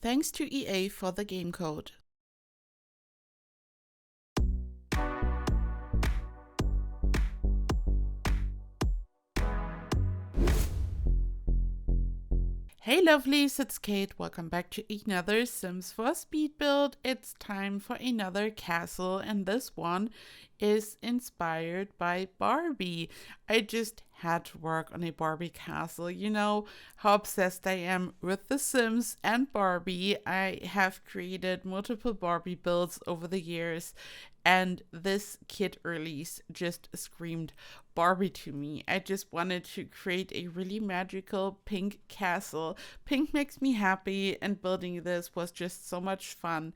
Thanks to EA for the game code. Hey lovelies, it's Kate. Welcome back to another Sims 4 speed build. It's time for another castle, and this one is inspired by Barbie. I just had to work on a Barbie castle. You know how obsessed I am with The Sims and Barbie. I have created multiple Barbie builds over the years, and this kit release just screamed Barbie to me. I just wanted to create a really magical pink castle. Pink makes me happy, and building this was just so much fun.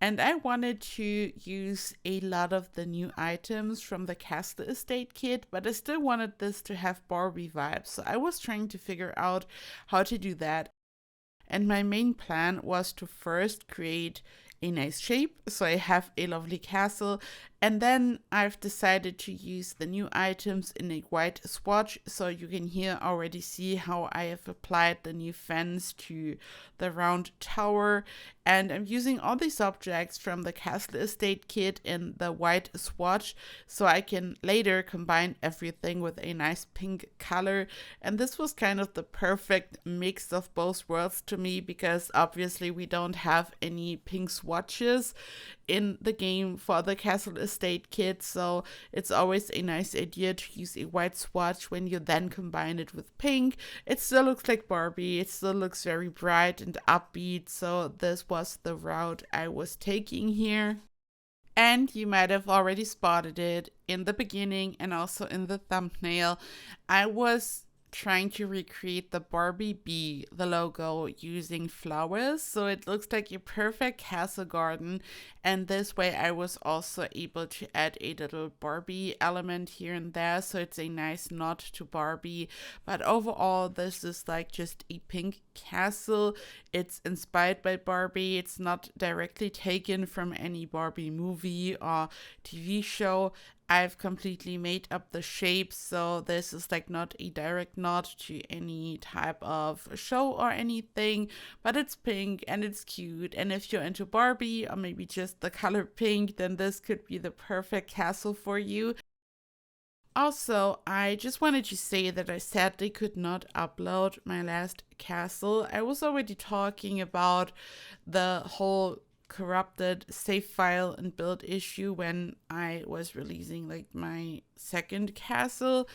And I wanted to use a lot of the new items from the Castle Estate kit, but I still wanted this to have Barbie vibes. So I was trying to figure out how to do that. And my main plan was to first create a nice shape, so I have a lovely castle, and then I've decided to use the new items in a white swatch, so you can here already see how I have applied the new fence to the round tower, and I'm using all these objects from the Castle Estate kit in the white swatch, so I can later combine everything with a nice pink color, and this was kind of the perfect mix of both worlds to me, because obviously we don't have any pink swatches in the game for the Castle Estate kit, so it's always a nice idea to use a white swatch when you then combine it with pink. It still looks like Barbie, it still looks very bright and upbeat, so this was the route I was taking here. And you might have already spotted it in the beginning and also in the thumbnail. I was trying to recreate the Barbie bee, the logo, using flowers. So it looks like a perfect castle garden. And this way I was also able to add a little Barbie element here and there. So it's a nice nod to Barbie. But overall, this is like just a pink castle. It's inspired by Barbie. It's not directly taken from any Barbie movie or TV show. I've completely made up the shapes, so this is like not a direct nod to any type of show or anything, but it's pink and it's cute. And if you're into Barbie or maybe just the color pink, then this could be the perfect castle for you. Also, I just wanted to say that I sadly could not upload my last castle. I was already talking about the whole corrupted save file and build issue when I was releasing like my second castle,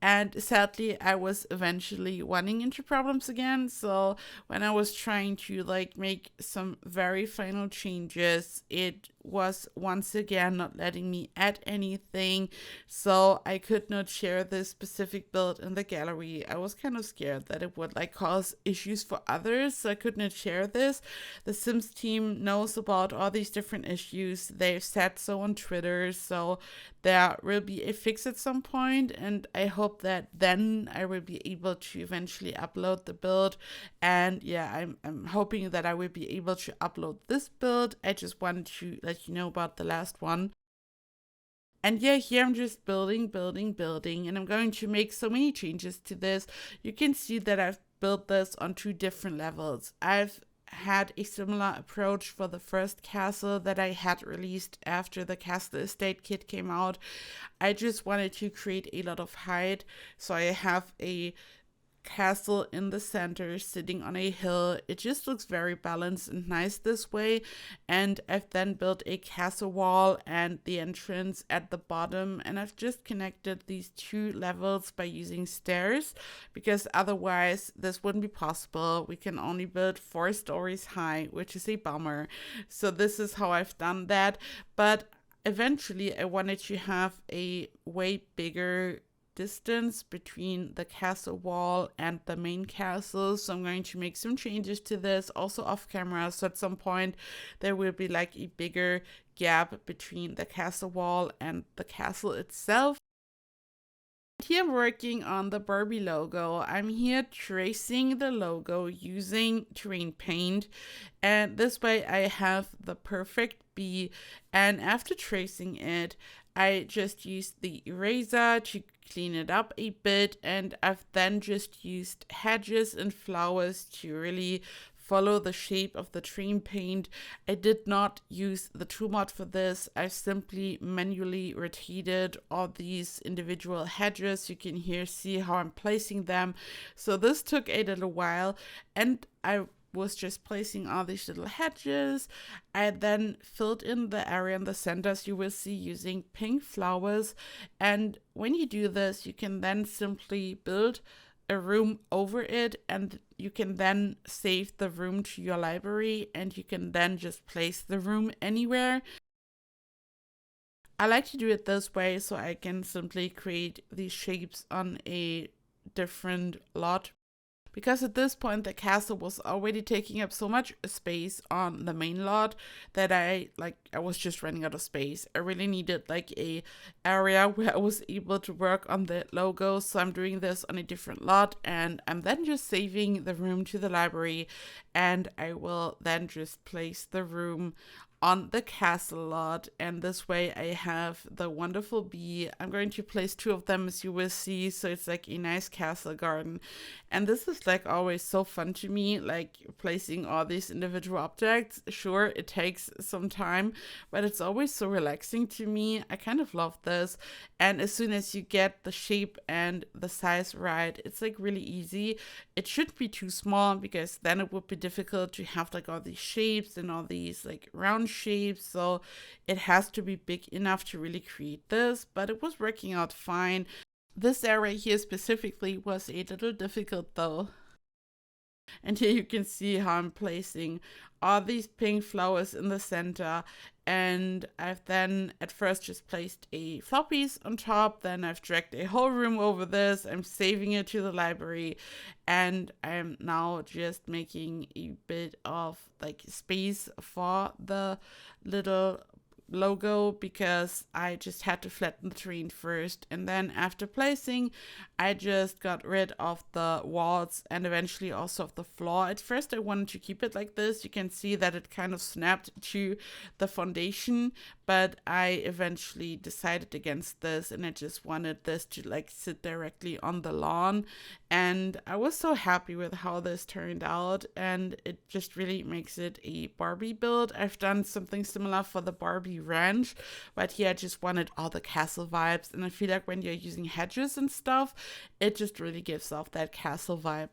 and sadly I was eventually running into problems again. So when I was trying to like make some very final changes, it was once again not letting me add anything, so I could not share this specific build in the gallery. I was kind of scared that it would like cause issues for others, so I could not share this. The Sims team knows about all these different issues. They've said so on Twitter, so there will be a fix at some point, and I hope that then I will be able to eventually upload the build. And yeah, I'm hoping that I will be able to upload this build. I just wanted to let you know about the last one. And yeah, here I'm just building, and I'm going to make so many changes to this. You can see that I've built this on two different levels. I've had a similar approach for the first castle that I had released after the Castle Estate kit came out. I just wanted to create a lot of height, so I have a castle in the center sitting on a hill. It just looks very balanced and nice this way. And I've then built a castle wall and the entrance at the bottom, and I've just connected these two levels by using stairs, because otherwise this wouldn't be possible. We can only build 4 stories high, which is a bummer. So this is how I've done that. But eventually I wanted to have a way bigger distance between the castle wall and the main castle, so I'm going to make some changes to this also off camera. So at some point there will be like a bigger gap between the castle wall and the castle itself. Here I'm working on the Barbie logo. I'm here tracing the logo using terrain paint, and this way I have the perfect bee. And after tracing it, I just used the eraser to clean it up a bit, and I've then just used hedges and flowers to really follow the shape of the train paint. I did not use the tool mod for this. I simply manually rotated all these individual hedges. You can here see how I'm placing them. So this took a little while, and I was just placing all these little hedges. I then filled in the area in the center, as you will see, using pink flowers. And when you do this, you can then simply build a room over it, and you can then save the room to your library, and you can then just place the room anywhere. I like to do it this way so I can simply create these shapes on a different lot, because at this point the castle was already taking up so much space on the main lot that I was just running out of space. I really needed like a area where I was able to work on the logo, so I'm doing this on a different lot, and I'm then just saving the room to the library, and I will then just place the room on the castle lot, and this way I have the wonderful bee. I'm going to place 2 of them, as you will see, so it's like a nice castle garden. And this is like always so fun to me, like placing all these individual objects. Sure, it takes some time, but it's always so relaxing to me. I kind of love this. And as soon as you get the shape and the size right, it's like really easy. It shouldn't be too small, because then it would be difficult to have like all these shapes and all these like round shapes. So it has to be big enough to really create this, but it was working out fine. This area here specifically was a little difficult though. And here you can see how I'm placing all these pink flowers in the center. And I've then at first just placed a flower piece on top. Then I've dragged a whole room over this. I'm saving it to the library. And I'm now just making a bit of like space for the little logo, because I just had to flatten the terrain first, and then after placing I just got rid of the walls and eventually also of the floor. At first I wanted to keep it like this. You can see that it kind of snapped to the foundation, but I eventually decided against this, and I just wanted this to like sit directly on the lawn. And I was so happy with how this turned out, and it just really makes it a Barbie build. I've done something similar for the Barbie ranch, but here I just wanted all the castle vibes, and I feel like when you're using hedges and stuff, it just really gives off that castle vibe.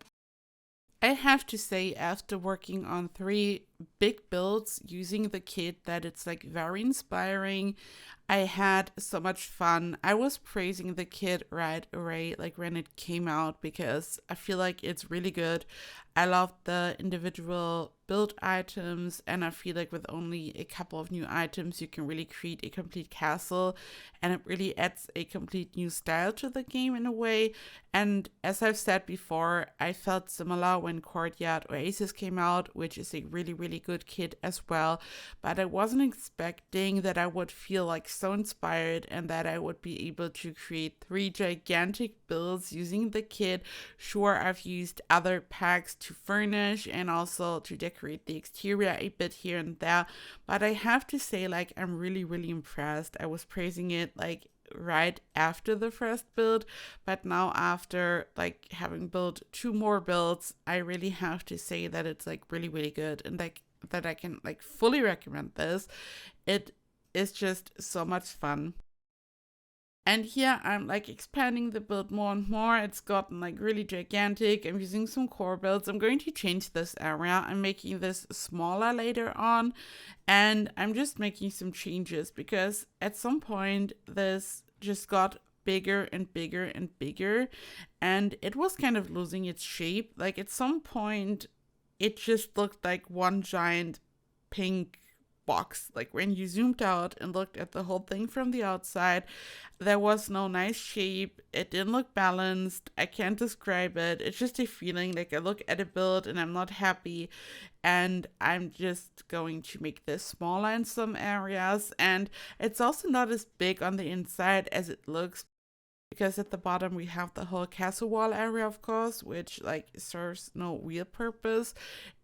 I have to say, after working on 3 big builds using the kit, that it's like very inspiring. I had so much fun. I was praising the kit right away, like when it came out, because I feel like it's really good. I love the individual build items, and I feel like with only a couple of new items, you can really create a complete castle, and it really adds a complete new style to the game in a way. And as I've said before, I felt similar when Courtyard Oasis came out, which is a really good kit as well, but I wasn't expecting that I would feel like so inspired and that I would be able to create 3 gigantic builds using the kit. Sure, I've used other packs to furnish and also to decorate the exterior a bit here and there, but I have to say, like, I'm really impressed. I was praising it like right after the first build, but now after like having built 2 more builds, I really have to say that it's like really good, and like that I can like fully recommend this. It is just so much fun. And here I'm like expanding the build more and more. It's gotten like really gigantic. I'm using some core builds. I'm going to change this area. I'm making this smaller later on. And I'm just making some changes, because at some point this just got bigger and bigger and bigger. And it was kind of losing its shape. Like at some point it just looked like one giant pink box. Like when you zoomed out and looked at the whole thing from the outside, there was no nice shape. It didn't look balanced. I can't describe it. It's just a feeling. Like I look at a build and I'm not happy, and I'm just going to make this smaller in some areas. And it's also not as big on the inside as it looks, because at the bottom we have the whole castle wall area, of course, which like serves no real purpose.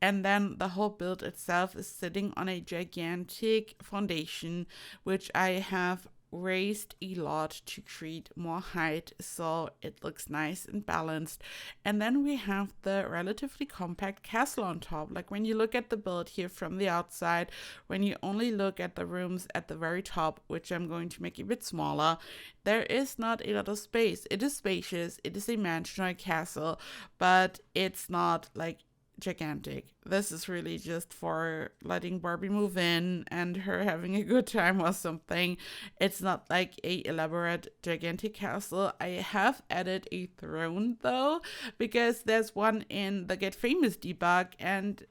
And then the whole build itself is sitting on a gigantic foundation, which I have raised a lot to create more height so it looks nice and balanced. And then we have the relatively compact castle on top. Like when you look at the build here from the outside, when you only look at the rooms at the very top, which I'm going to make a bit smaller, there is not a lot of space. It is spacious, it is a mansion or a castle, but it's not like gigantic. This is really just for letting Barbie move in and her having a good time or something. It's not like a elaborate gigantic castle. I have added a throne though, because there's one in the Get Famous debug, and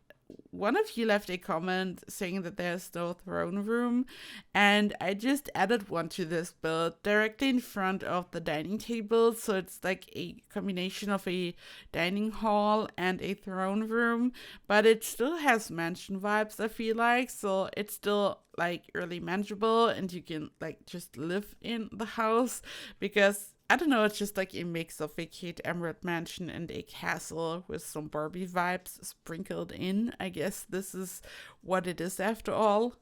one of you left a comment saying that there's no throne room, and I just added one to this build directly in front of the dining table. So it's like a combination of a dining hall and a throne room, but it still has mansion vibes, I feel like. So it's still like really manageable, and you can like just live in the house because I don't know, it's just like a mix of a KateEmerald mansion and a castle with some Barbie vibes sprinkled in. I guess this is what it is after all.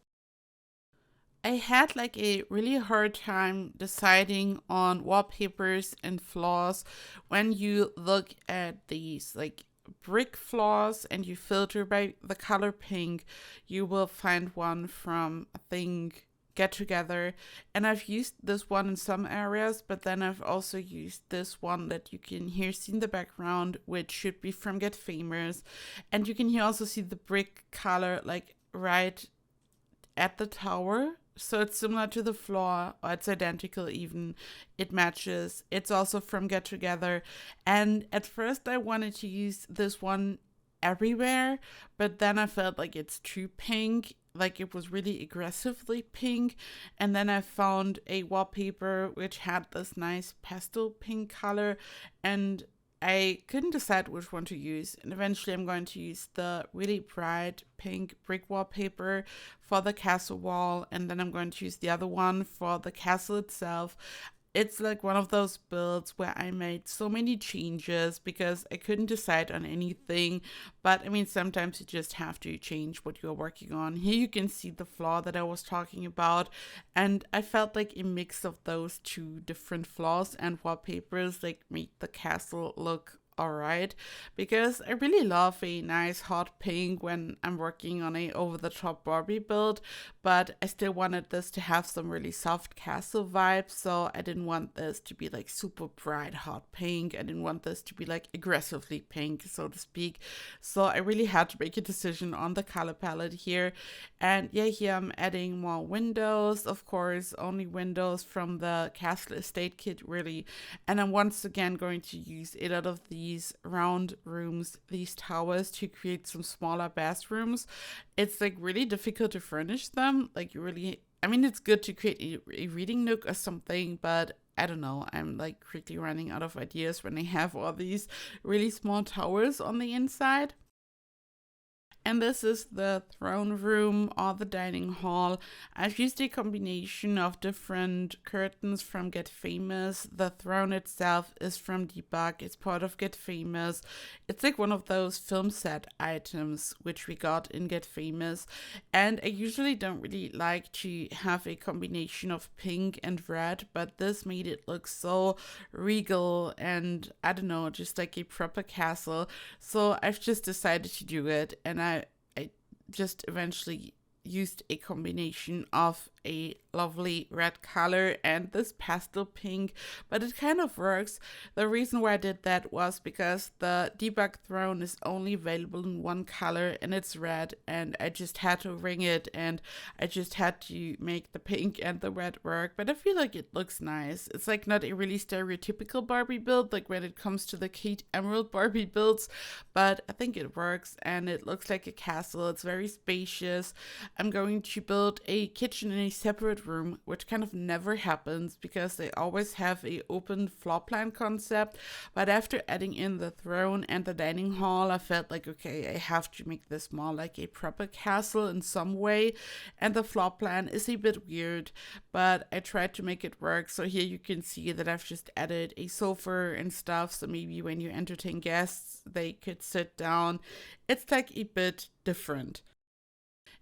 I had like a really hard time deciding on wallpapers and floors. When you look at these like brick floors and you filter by the color pink, you will find one from, I think, Get Together, and I've used this one in some areas, but then I've also used this one that you can here see in the background, which should be from Get Famous, and you can here also see the brick color like right at the tower. So it's similar to the floor, or it's identical even. It matches. It's also from Get Together. And at first I wanted to use this one everywhere, but then I felt like it's too pink, like it was really aggressively pink. And then I found a wallpaper which had this nice pastel pink color, and I couldn't decide which one to use, and eventually I'm going to use the really bright pink brick wallpaper for the castle wall, and then I'm going to use the other one for the castle itself. It's like one of those builds where I made so many changes because I couldn't decide on anything. But I mean, sometimes you just have to change what you're working on. Here you can see the flaw that I was talking about. And I felt like a mix of those two different flaws and wallpapers like made the castle look alright, because I really love a nice hot pink when I'm working on a over-the-top Barbie build, but I still wanted this to have some really soft castle vibes, so I didn't want this to be like super bright hot pink. I didn't want this to be like aggressively pink, so to speak. So I really had to make a decision on the color palette here. And yeah, here I'm adding more windows, of course, only windows from the Castle Estate kit, really. And I'm once again going to use a lot of these round rooms, these towers, to create some smaller bathrooms. It's like really difficult to furnish them. Like, you really, I mean, it's good to create a reading nook or something, but I don't know, I'm like quickly running out of ideas when I have all these really small towers on the inside. And this is the throne room or the dining hall. I've used a combination of different curtains from Get Famous. The throne itself is from Debug. It's part of Get Famous. It's like one of those film set items which we got in Get Famous. And I usually don't really like to have a combination of pink and red, but this made it look so regal and, I don't know, just like a proper castle. So I've just decided to do it, and I just eventually used a combination of a lovely red color and this pastel pink, but it kind of works. The reason why I did that was because the debug throne is only available in one color and it's red, and I just had to ring it, and I just had to make the pink and the red work. But I feel like it looks nice. It's like not a really stereotypical Barbie build like when it comes to the KateEmerald Barbie builds, but I think it works and it looks like a castle. It's very spacious. I'm going to build a kitchen in a separate room, which kind of never happens because they always have a open floor plan concept. But after adding in the throne and the dining hall, I felt like, okay, I have to make this more like a proper castle in some way. And the floor plan is a bit weird, but I tried to make it work. So here you can see that I've just added a sofa and stuff, so maybe when you entertain guests, they could sit down. It's like a bit different.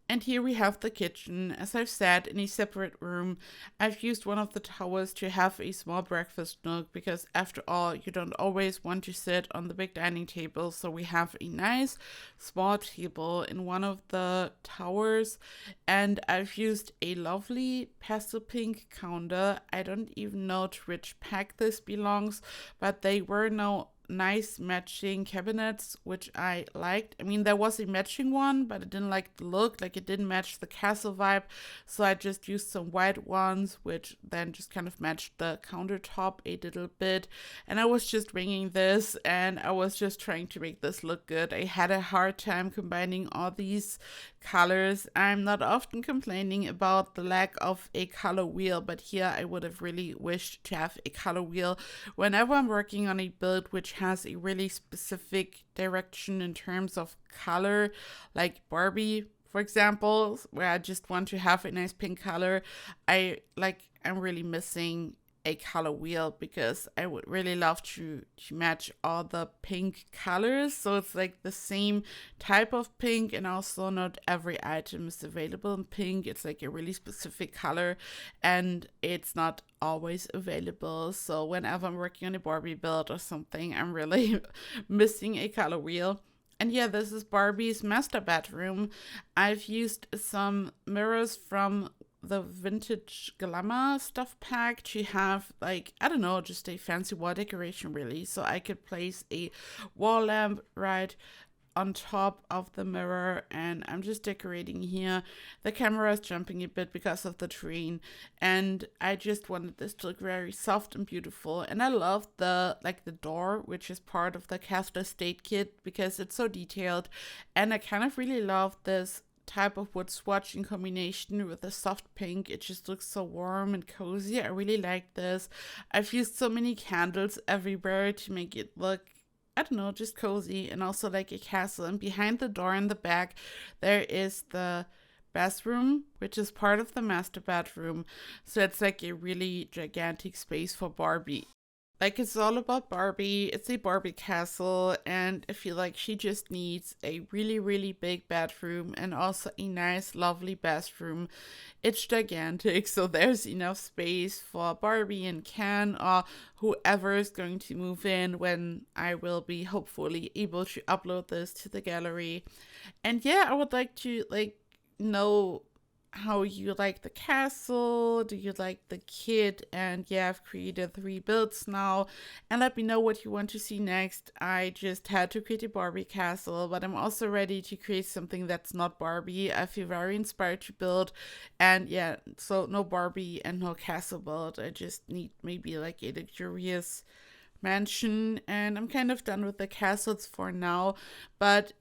And here we have the kitchen. As I've said, in a separate room. I've used one of the towers to have a small breakfast nook because after all, you don't always want to sit on the big dining table. So we have a nice small table in one of the towers. And I've used a lovely pastel pink counter. I don't even know to which pack this belongs, but they were no nice matching cabinets, which I liked. I mean, there was a matching one, but I didn't like the look, like it didn't match the castle vibe. So I just used some white ones, which then just kind of matched the countertop a little bit. And I was just winging this and I was just trying to make this look good. I had a hard time combining all these colors. I'm not often complaining about the lack of a color wheel, but here I would have really wished to have a color wheel whenever I'm working on a build which has a really specific direction in terms of color, like Barbie, for example, where I just want to have a nice pink color. I'm really missing a color wheel because I would really love to match all the pink colors. So it's like the same type of pink, and also not every item is available in pink. It's like a really specific color and it's not always available. So whenever I'm working on a Barbie build or something, I'm really missing a color wheel. And yeah, this is Barbie's master bedroom. I've used some mirrors from the vintage glamour stuff pack to have, like, I don't know, just a fancy wall decoration really. So I could place a wall lamp right on top of the mirror, and I'm just decorating here. The camera is jumping a bit because of the terrain, and I just wanted this to look very soft and beautiful. And I love the door, which is part of the Castle Estate kit, because it's so detailed. And I kind of really love this type of wood swatch in combination with the soft pink. It just looks so warm and cozy. I really like this. I've used so many candles everywhere to make it look, I don't know, just cozy and also like a castle. And behind the door in the back, there is the bathroom, which is part of the master bedroom. So it's like a really gigantic space for Barbie. Like, it's all about Barbie. It's a Barbie castle, and I feel like she just needs a really, really big bedroom and also a nice, lovely bathroom. It's gigantic, so there's enough space for Barbie and Ken or whoever is going to move in when I will be hopefully able to upload this to the gallery. And yeah, I would like to know how you like the castle. Do you like the kit? And yeah, I've created 3 builds now, and let me know what you want to see next. I just had to create a Barbie castle, but I'm also ready to create something that's not Barbie. I feel very inspired to build, and yeah, so no Barbie and no castle build. I just need maybe like a luxurious mansion, and I'm kind of done with the castles for now. But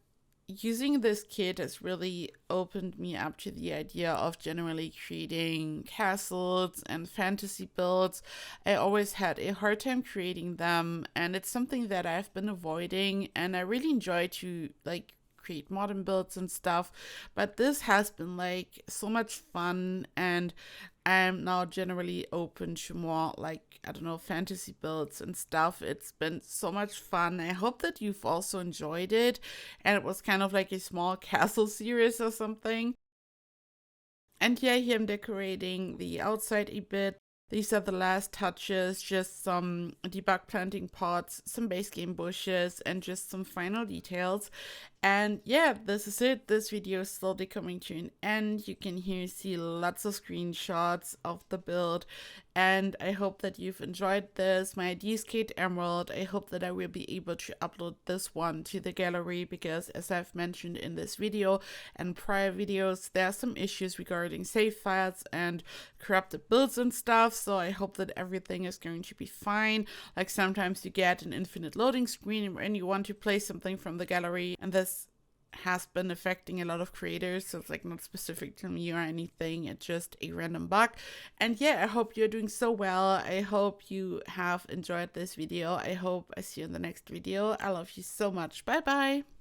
using this kit has really opened me up to the idea of generally creating castles and fantasy builds. I always had a hard time creating them, and it's something that I've been avoiding, and I really enjoy to create modern builds and stuff, but this has been like so much fun, and I'm now generally open to more I don't know, fantasy builds and stuff. It's been so much fun. I hope that you've also enjoyed it, and it was kind of like a small castle series or something. And yeah, here I'm decorating the outside a bit. These are the last touches, just some debug planting pots, some base game bushes, and just some final details. And yeah, this is it. This video is slowly coming to an end. You can here see lots of screenshots of the build, and I hope that you've enjoyed this. My ID is KateEmerald. I hope that I will be able to upload this one to the gallery because, as I've mentioned in this video and prior videos, there are some issues regarding save files and corrupted builds and stuff, so I hope that everything is going to be fine. Like, sometimes you get an infinite loading screen when you want to play something from the gallery, and this has been affecting a lot of creators, so it's not specific to me or anything. It's just a random bug. And yeah, I hope you're doing so well. I hope you have enjoyed this video. I hope I see you in the next video. I love you so much. Bye bye.